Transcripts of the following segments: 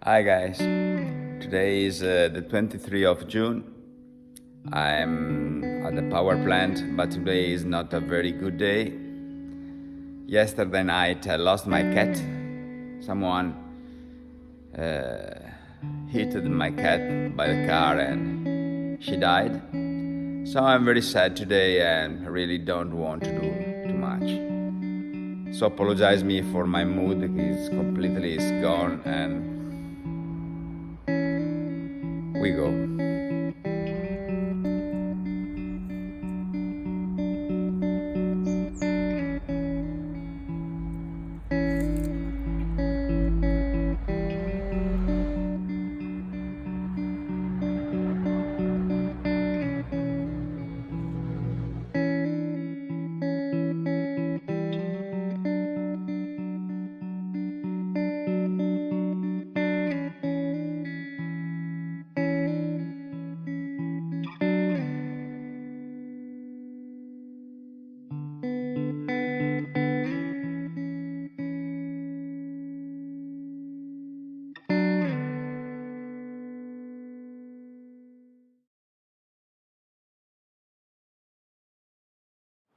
Hi guys, today is the 23rd of June. I'm at the power plant, but today is not a very good day. Yesterday night I lost my cat. Someone hit my cat by the car and she died. So I'm very sad today and really don't want to do too much. So apologize me for my mood, it's completely gone and we go.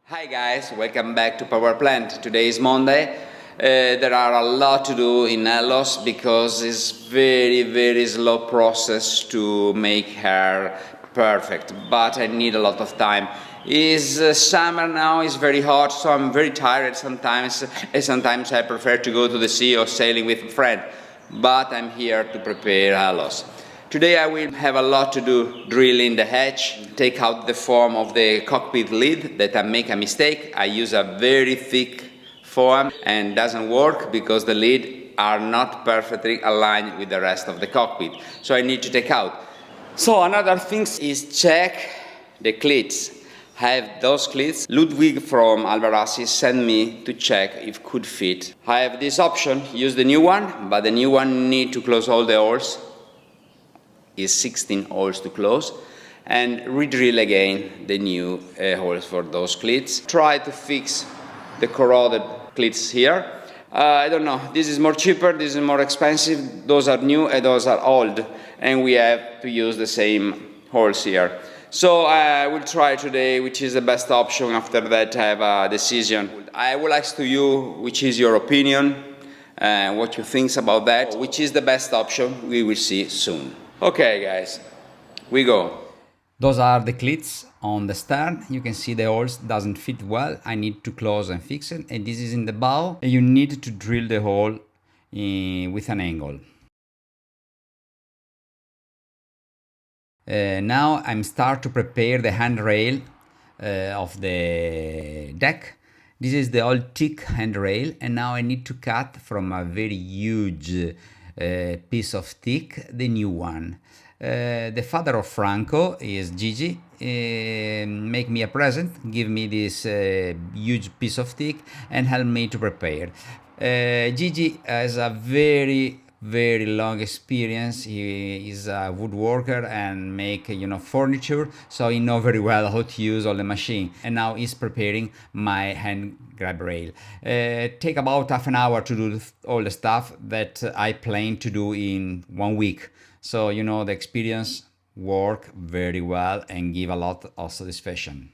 Hi guys, welcome back to Power Plant. Today is Monday. There are a lot to do in Ellös because it's very slow process to make hair perfect, but I need a lot of time. It's summer now, it's very hot, so I'm very tired sometimes, and sometimes I prefer to go to the sea or sailing with a friend, but I'm here to prepare Ellös. Today I will have a lot to do drilling the hatch, take out the foam of the cockpit lid that I make a mistake. I use a very thick foam and doesn't work because the lid are not perfectly aligned with the rest of the cockpit. So I need to take out. So another thing is check the cleats. I have those cleats. Ludwig from Hallberg Rassy sent me to check if could fit. I have this option, use the new one, but the new one need to close all the holes. Is 16 holes to close and re-drill again the new holes for those cleats. Try to fix the corroded cleats here. I don't know, this is more cheaper, this is more expensive, those are new and those are old and we have to use the same holes here. So I will try today which is the best option. After that I have a decision. I will ask to you which is your opinion and what you think about that, which is the best option, we will see soon. Okay guys, we go. Those are the cleats on the stern. You can see the holes doesn't fit well. I need to close and fix it. And this is in the bow. You need to drill the hole with an angle. Now I'm start to prepare the handrail of the deck. This is the old thick handrail and now I need to cut from a very huge piece of thick the new one. The father of Franco is Gigi. Make me a present, give me this huge piece of thick and help me to prepare. Gigi has a very long experience. He is a woodworker and make furniture, so he know very well how to use all the machine. And now he's preparing my hand grab rail. Take about half an hour to do all the stuff that I plan to do in 1 week. So the experience work very well and give a lot of satisfaction.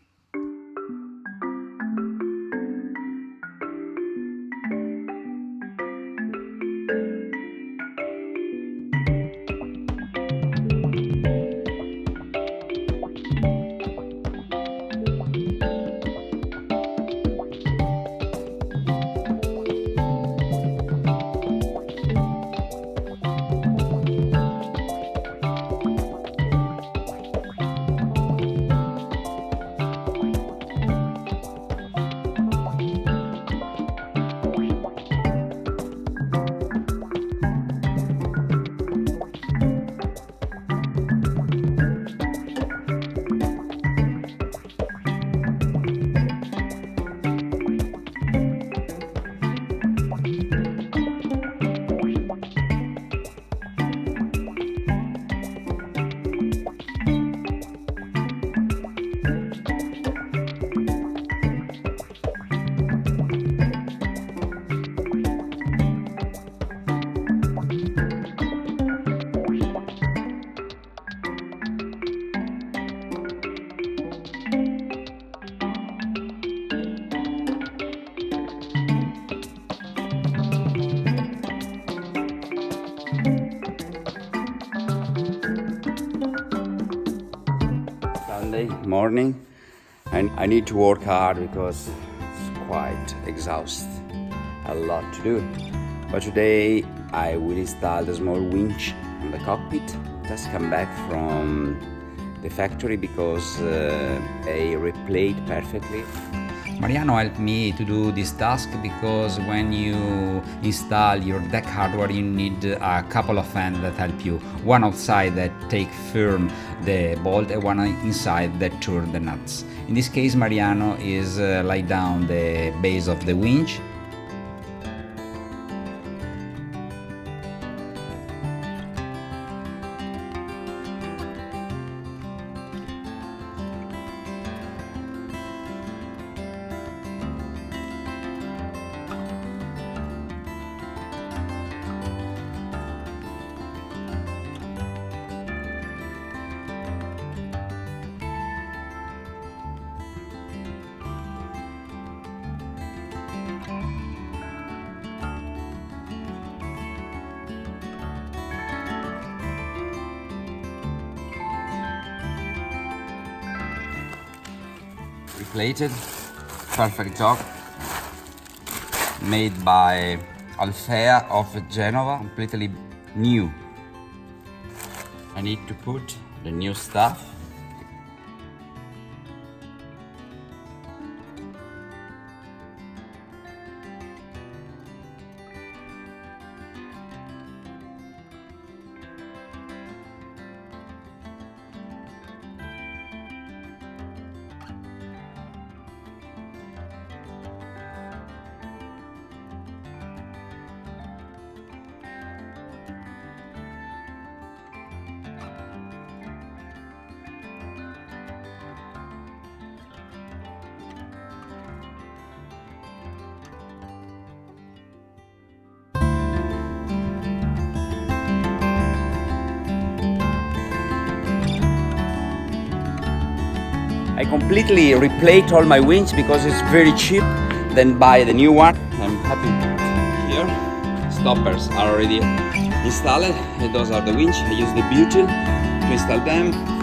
morning, and I need to work hard because it's quite exhausting, a lot to do. But today I will install the small winch on the cockpit. Just come back from the factory because they replayed perfectly. Mariano helped me to do this task because when you install your deck hardware you need a couple of hands that help you. One outside that take firm the bolt and one inside that turn the nuts. In this case Mariano is lay down the base of the winch. Plated, perfect job, made by Alfea of Genova, completely new. I need to put the new stuff. I completely replaced all my winch because it's very cheap than buy the new one. I'm happy here. Stoppers are already installed. And those are the winch. I use the butyl to install them.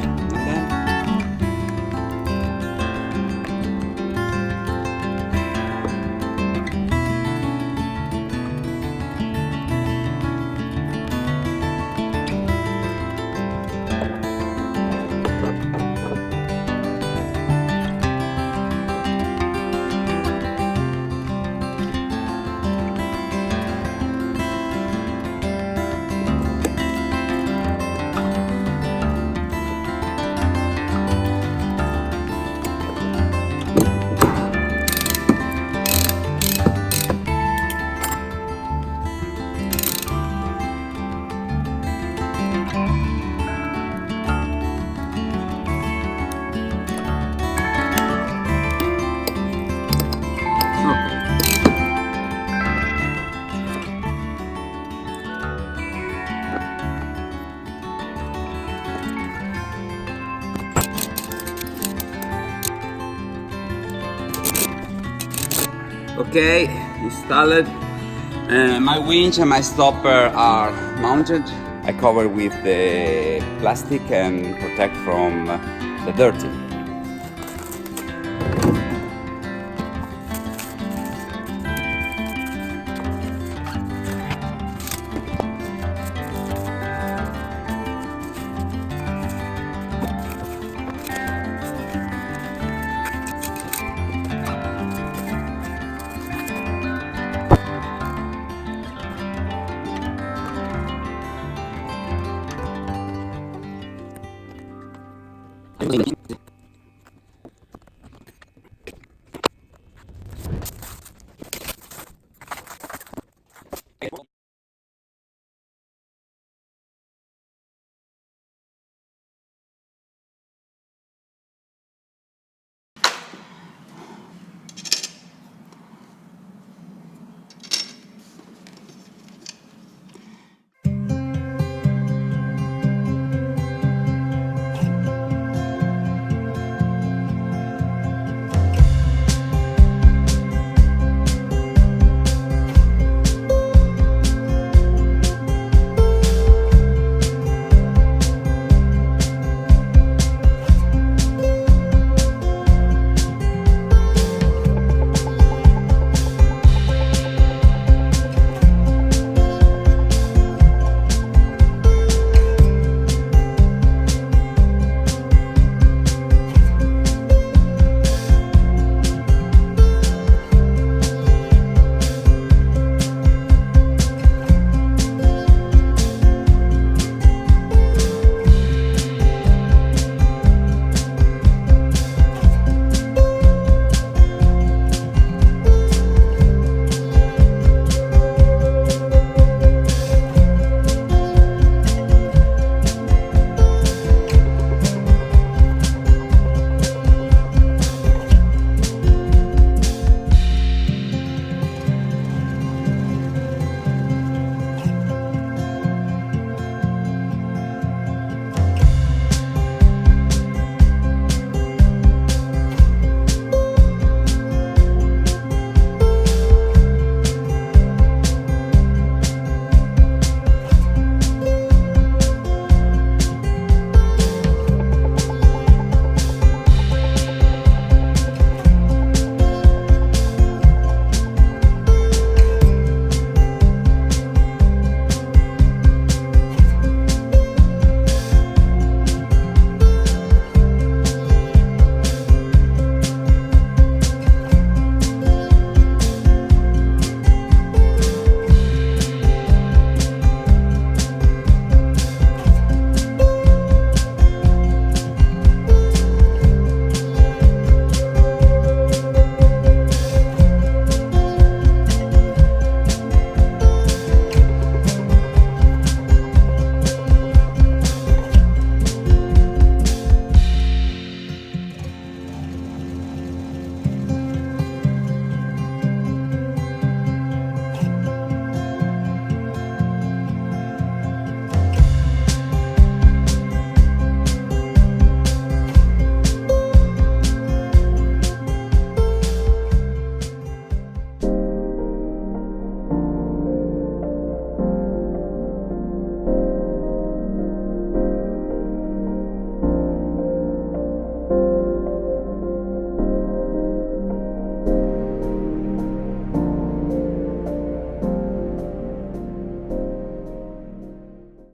Okay, installed. My winch and my stopper are mounted. I cover with the plastic and protect from the dirty.